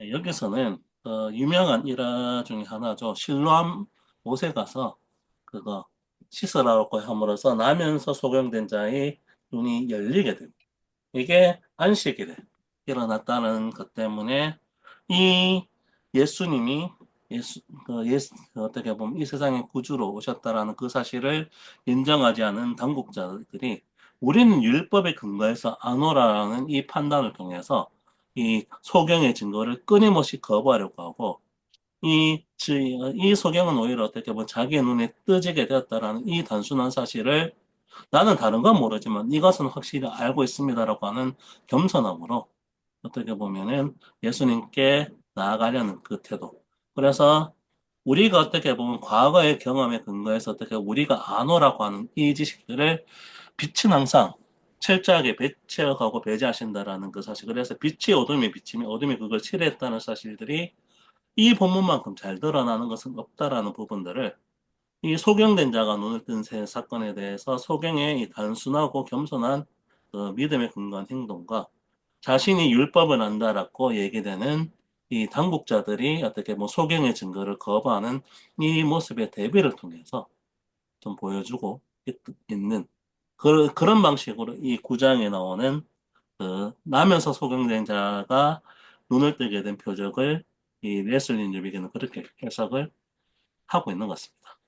여기서는 유명한 일화 중에 하나죠. 실로암 못에 가서 그거 씻으라고 함으로써 나면서 소경된 자의 눈이 열리게 됩니다. 이게 안식일에 일어났다는 것 때문에 이 예수님이 어떻게 보면 이 세상의 구주로 오셨다라는 그 사실을 인정하지 않은 당국자들이 우리는 율법에 근거해서 안 오라라는 이 판단을 통해서 이 소경의 증거를 끊임없이 거부하려고 하고 이 소경은 오히려 어떻게 보면 자기의 눈에 뜨지게 되었다라는 이 단순한 사실을 나는 다른 건 모르지만 이것은 확실히 알고 있습니다라고 하는 겸손함으로 어떻게 보면은 예수님께 나아가려는 그 태도. 그래서 우리가 어떻게 보면 과거의 경험에 근거해서 어떻게 우리가 안오라고 하는 이 지식들을 빛은 항상 철저하게 배제하고 배제하신다라는 그 사실. 그래서 빛이 어둠에 비치면 어둠이 그걸 칠했다는 사실들이 이 본문만큼 잘 드러나는 것은 없다라는 부분들을 이 소경된 자가 눈을 뜬 새 사건에 대해서 소경의 이 단순하고 겸손한 믿음에 근거한 행동과 자신이 율법을 안다라고 얘기되는 이 당국자들이 어떻게 뭐 소경의 증거를 거부하는 이 모습의 대비를 통해서 좀 보여주고 있는 그런 방식으로 이 구장에 나오는 나면서 소경된 자가 눈을 뜨게 된 표적을 이 레슬린 유비기는 그렇게 해석을 하고 있는 것 같습니다.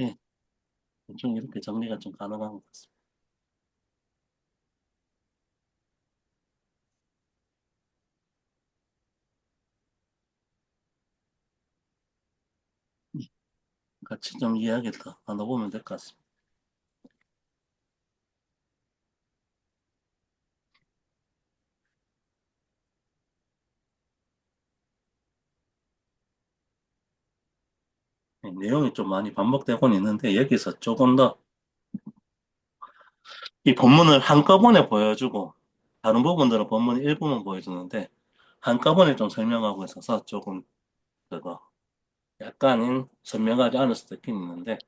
예, 좀 이렇게 정리가 좀 가능한 것 같습니다. 같이 좀 이야기를 더 나눠보면 될 것 같습니다. 내용이 좀 많이 반복되고는 있는데 여기서 조금 더 이 본문을 한꺼번에 보여주고 다른 부분들은 본문 일부만 보여주는데 한꺼번에 좀 설명하고 있어서 조금 그거 약간은 선명하지 않을 수도 있긴 있는데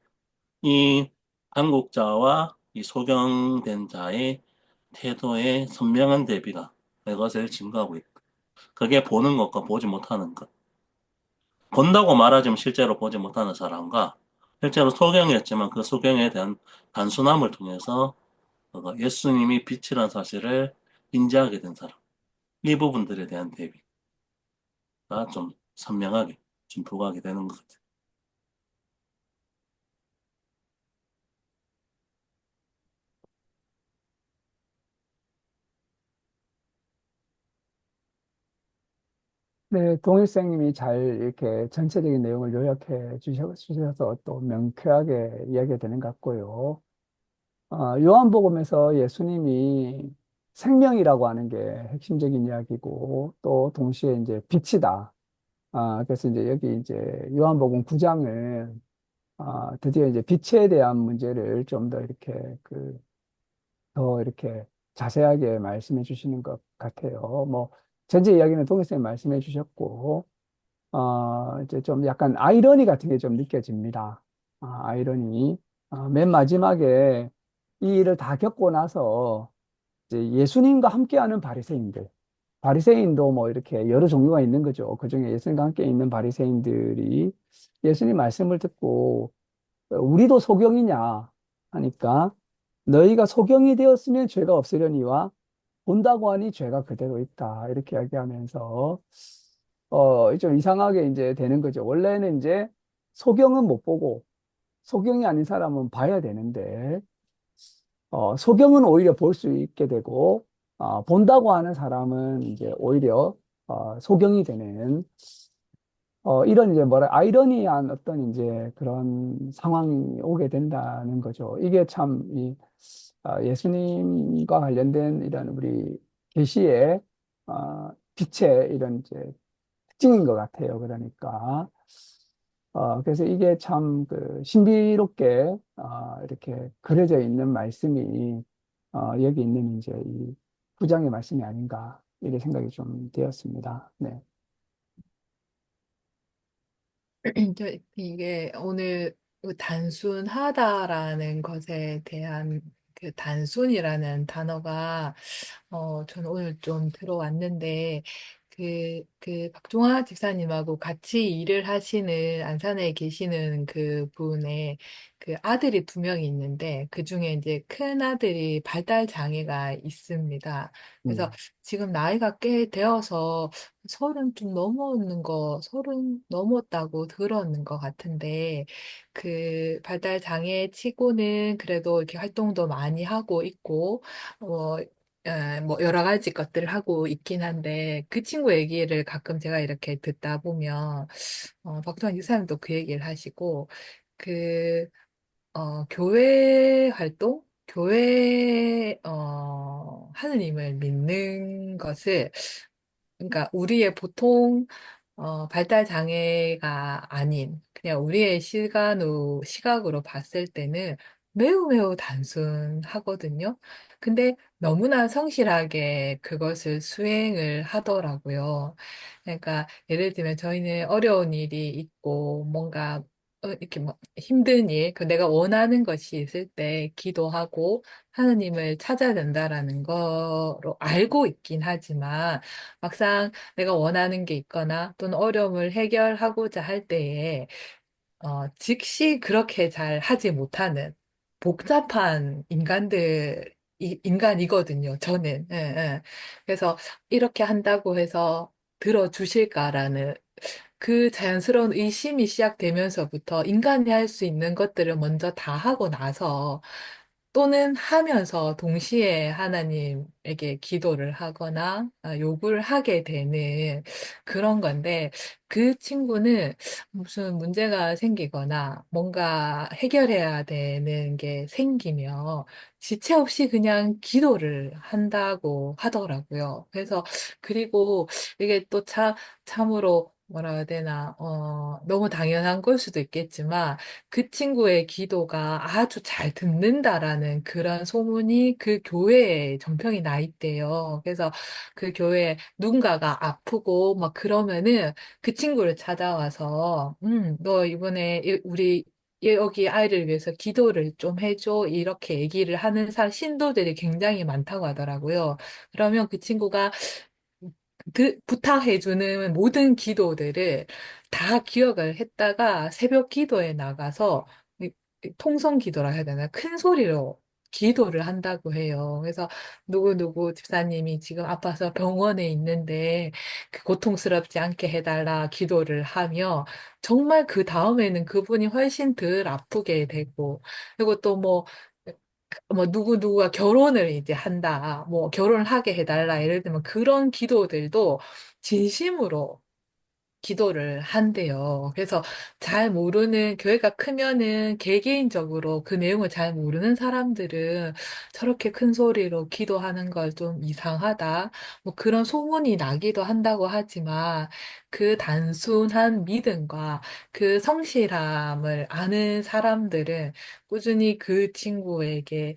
이 한국자와 이 소경된 자의 태도의 선명한 대비가 이것을 증거하고 있다. 그게 보는 것과 보지 못하는 것. 본다고 말하지만 실제로 보지 못하는 사람과 실제로 소경이었지만 그 소경에 대한 단순함을 통해서 예수님이 빛이라는 사실을 인지하게 된 사람. 이 부분들에 대한 대비가 좀 선명하게 좀 부각이 되는 것 같아요. 네, 동일생님이 잘 이렇게 전체적인 내용을 요약해 주셔서 또 명쾌하게 이야기가 되는 것 같고요. 요한복음에서 예수님이 생명이라고 하는 게 핵심적인 이야기고 또 동시에 이제 빛이다. 그래서 이제 여기 이제 요한복음 9장은 드디어 이제 빛에 대한 문제를 좀 더 이렇게 더 이렇게 자세하게 말씀해 주시는 것 같아요. 뭐 전체 이야기는 동일생 말씀해 주셨고 이제 좀 약간 아이러니 같은 게 좀 느껴집니다. 아이러니. 맨 마지막에 이 일을 다 겪고 나서 이제 예수님과 함께하는 바리새인들. 바리새인도 뭐 이렇게 여러 종류가 있는 거죠. 그중에 예수님과 함께 있는 바리새인들이 예수님 말씀을 듣고 우리도 소경이냐 하니까 너희가 소경이 되었으면 죄가 없으려니와 본다고 하니 죄가 그대로 있다. 이렇게 이야기하면서 좀 이상하게 이제 되는 거죠. 원래는 이제 소경은 못 보고 소경이 아닌 사람은 봐야 되는데 소경은 오히려 볼 수 있게 되고 본다고 하는 사람은 이제 오히려 소경이 되는 이런 이제 뭐라 아이러니한 어떤 이제 그런 상황이 오게 된다는 거죠. 이게 참 예수님과 관련된 이런 우리 계시의 빛의 이런 이제 특징인 것 같아요. 그러니까 그래서 이게 참 그 신비롭게 이렇게 그려져 있는 말씀이 여기 있는 이제 이 구장의 말씀이 아닌가 이렇게 생각이 좀 되었습니다. 네. 이게 오늘 그 단순하다라는 것에 대한 그 단순이라는 단어가 저는 오늘 좀 들어왔는데 박종화 집사님하고 같이 일을 하시는 안산에 계시는 그 분의 그 아들이 두 명이 있는데 그 중에 이제 큰 아들이 발달 장애가 있습니다. 그래서 음, 지금 나이가 꽤 되어서 서른 넘었다고 들었는 것 같은데, 그 발달 장애 치고는 그래도 이렇게 활동도 많이 하고 있고, 어, 뭐 여러 가지 것들을 하고 있긴 한데, 그 친구 얘기를 가끔 제가 이렇게 듣다 보면, 박정환 유사님도 그 얘기를 하시고, 그, 교회 활동? 하느님을 믿는 것을 그러니까 우리의 보통 발달 장애가 아닌 그냥 우리의 시각으로 봤을 때는 매우 매우 단순하거든요. 근데 너무나 성실하게 그것을 수행을 하더라고요. 그러니까 예를 들면 저희는 어려운 일이 있고 뭔가 이렇게 뭐 힘든 일, 그 내가 원하는 것이 있을 때 기도하고 하느님을 찾아야 된다라는 거로 알고 있긴 하지만 막상 내가 원하는 게 있거나 또는 어려움을 해결하고자 할 때에 즉시 그렇게 잘 하지 못하는 복잡한 인간이거든요, 저는. 예, 예. 그래서 이렇게 한다고 해서 들어주실까라는 그 자연스러운 의심이 시작되면서부터 인간이 할 수 있는 것들을 먼저 다 하고 나서 또는 하면서 동시에 하나님에게 기도를 하거나 요구를 하게 되는 그런 건데 그 친구는 무슨 문제가 생기거나 뭔가 해결해야 되는 게 생기면 지체 없이 그냥 기도를 한다고 하더라고요. 그래서 그리고 이게 또 참으로 뭐라 해야 되나, 너무 당연한 걸 수도 있겠지만 그 친구의 기도가 아주 잘 듣는다라는 그런 소문이 그 교회에 정평이 나 있대요. 그래서 그 교회에 누군가가 아프고 막 그러면은 그 친구를 찾아와서, 너 이번에 우리 여기 아이를 위해서 기도를 좀 해줘. 이렇게 얘기를 하는 신도들이 굉장히 많다고 하더라고요. 그러면 그 친구가 그 부탁해주는 모든 기도들을 다 기억을 했다가 새벽 기도에 나가서 이 통성 기도라 해야 되나? 큰 소리로 기도를 한다고 해요. 그래서 누구누구 집사님이 지금 아파서 병원에 있는데 그 고통스럽지 않게 해달라 기도를 하며 정말 그 다음에는 그분이 훨씬 덜 아프게 되고 그리고 또 뭐 누구누구가 결혼을 이제 한다. 뭐 결혼을 하게 해달라. 예를 들면 그런 기도들도 진심으로 기도를 한대요. 그래서 잘 모르는, 교회가 크면은 개개인적으로 그 내용을 잘 모르는 사람들은 저렇게 큰 소리로 기도하는 걸 좀 이상하다. 뭐 그런 소문이 나기도 한다고 하지만 그 단순한 믿음과 그 성실함을 아는 사람들은 꾸준히 그 친구에게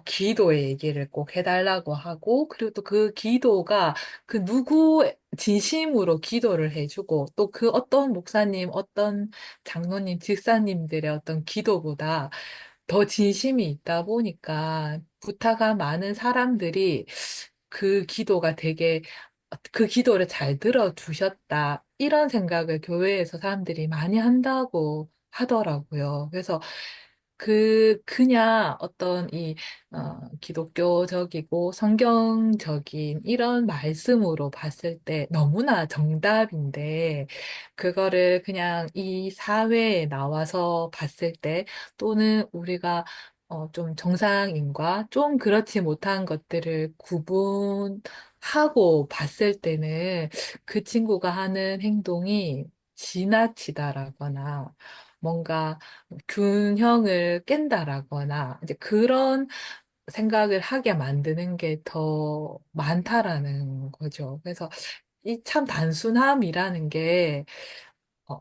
기도의 얘기를 꼭 해달라고 하고, 그리고 또 그 기도가 그 진심으로 기도를 해주고 또 그 어떤 목사님, 어떤 장로님, 집사님들의 어떤 기도보다 더 진심이 있다 보니까 부타가 많은 사람들이 그 기도가 되게 그 기도를 잘 들어주셨다. 이런 생각을 교회에서 사람들이 많이 한다고 하더라고요. 그래서 그냥 어떤 기독교적이고 성경적인 이런 말씀으로 봤을 때 너무나 정답인데, 그거를 그냥 이 사회에 나와서 봤을 때, 또는 우리가 좀 정상인과 좀 그렇지 못한 것들을 구분하고 봤을 때는 그 친구가 하는 행동이 지나치다라거나 뭔가 균형을 깬다라거나 이제 그런 생각을 하게 만드는 게 더 많다라는 거죠. 그래서 이 참 단순함이라는 게 어,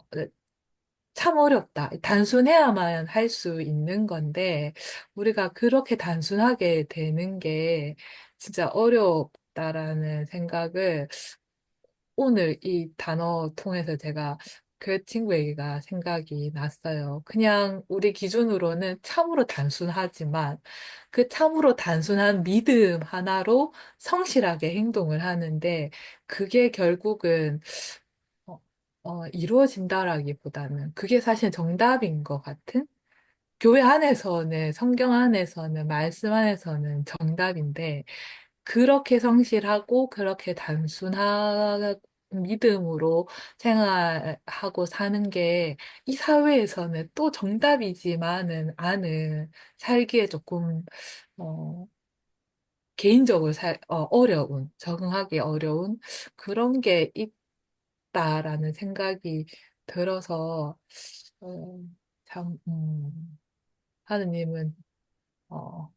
참 어렵다. 단순해야만 할 수 있는 건데, 우리가 그렇게 단순하게 되는 게 진짜 어렵다라는 생각을 오늘 이 단어 통해서 제가 그 친구 얘기가 생각이 났어요. 그냥 우리 기준으로는 참으로 단순하지만 그 참으로 단순한 믿음 하나로 성실하게 행동을 하는데 그게 결국은 어, 이루어진다라기보다는 그게 사실 정답인 것 같은? 교회 안에서는, 성경 안에서는, 말씀 안에서는 정답인데, 그렇게 성실하고, 그렇게 단순한 믿음으로 생활하고 사는 게 이 사회에서는 또 정답이지만은 않은 살기에 조금, 어, 개인적으로 어려운, 적응하기 어려운 그런 게 있다라는 생각이 들어서, 어, 참, 하느님은 어,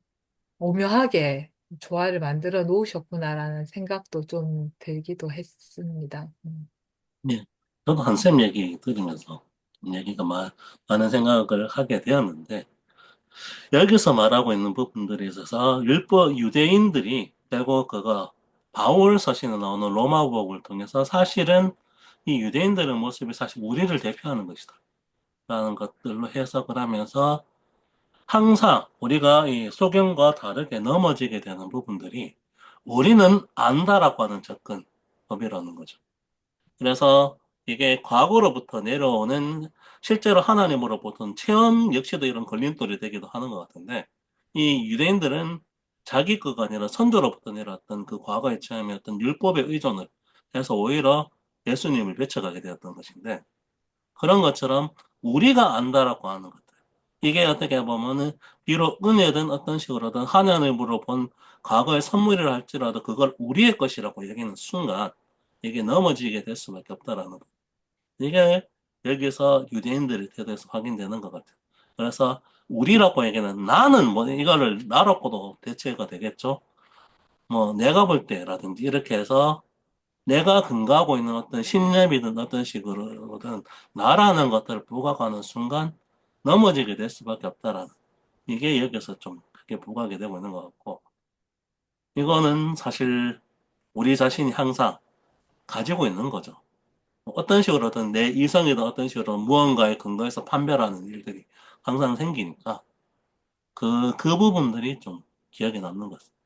오묘하게 조화를 만들어 놓으셨구나라는 생각도 좀 들기도 했습니다. 예. 저도 한쌤 얘기 들으면서 좀 얘기가 많은 생각을 하게 되었는데, 여기서 말하고 있는 부분들에 있어서 율법 유대인들이 결국 그거 바울 서신에 나오는 로마복을 통해서 사실은 이 유대인들의 모습이 사실 우리를 대표하는 것이다 라는 것들로 해석을 하면서 항상 우리가 이 소경과 다르게 넘어지게 되는 부분들이 우리는 안다라고 하는 접근법이라는 거죠. 그래서 이게 과거로부터 내려오는 실제로 하나님으로 보던 체험 역시도 이런 걸림돌이 되기도 하는 것 같은데, 이 유대인들은 자기 것가 아니라 선조로부터 내려왔던 그 과거의 체험이었던 율법에 의존을 해서 오히려 예수님을 맺혀가게 되었던 것인데, 그런 것처럼 우리가 안다라고 하는 것들. 이게 어떻게 보면은 비록 은혜든 어떤 식으로든 하나님으로 본 과거의 선물이라 할지라도 그걸 우리의 것이라고 여기는 순간 이게 넘어지게 될 수밖에 없다라는 거. 이게 여기서 유대인들의 태도에서 확인되는 것 같아요. 그래서 우리라고 얘기는 나는 뭐 이거를 나라고도 대체가 되겠죠. 뭐 내가 볼 때라든지 이렇게 해서 내가 근거하고 있는 어떤 신념이든 어떤 식으로든 나라는 것들을 부각하는 순간 넘어지게 될 수밖에 없다라는 이게 여기서 좀 크게 부각이 되고 있는 것 같고 이거는 사실 우리 자신이 항상 가지고 있는 거죠. 어떤 식으로든 내 이성이든 어떤 식으로 무언가에 근거해서 판별하는 일들이 항상 생기니까 그 부분들이 좀 기억에 남는 것 같습니다.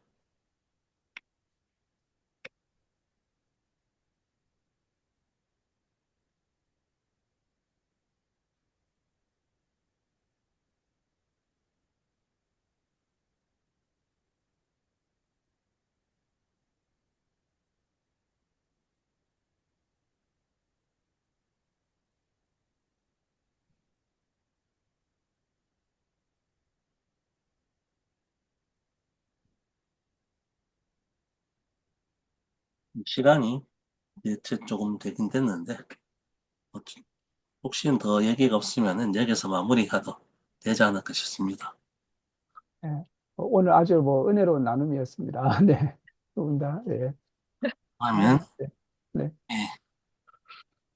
시간이 이제 조금 되긴 됐는데 어, 혹시 더 얘기가 없으면은 여기서 마무리하도 되지 않을까 싶습니다. 예. 오늘 아주 뭐 은혜로운 나눔이었습니다. 네. 두 분 다, 예. 그러면 네. 네. 예,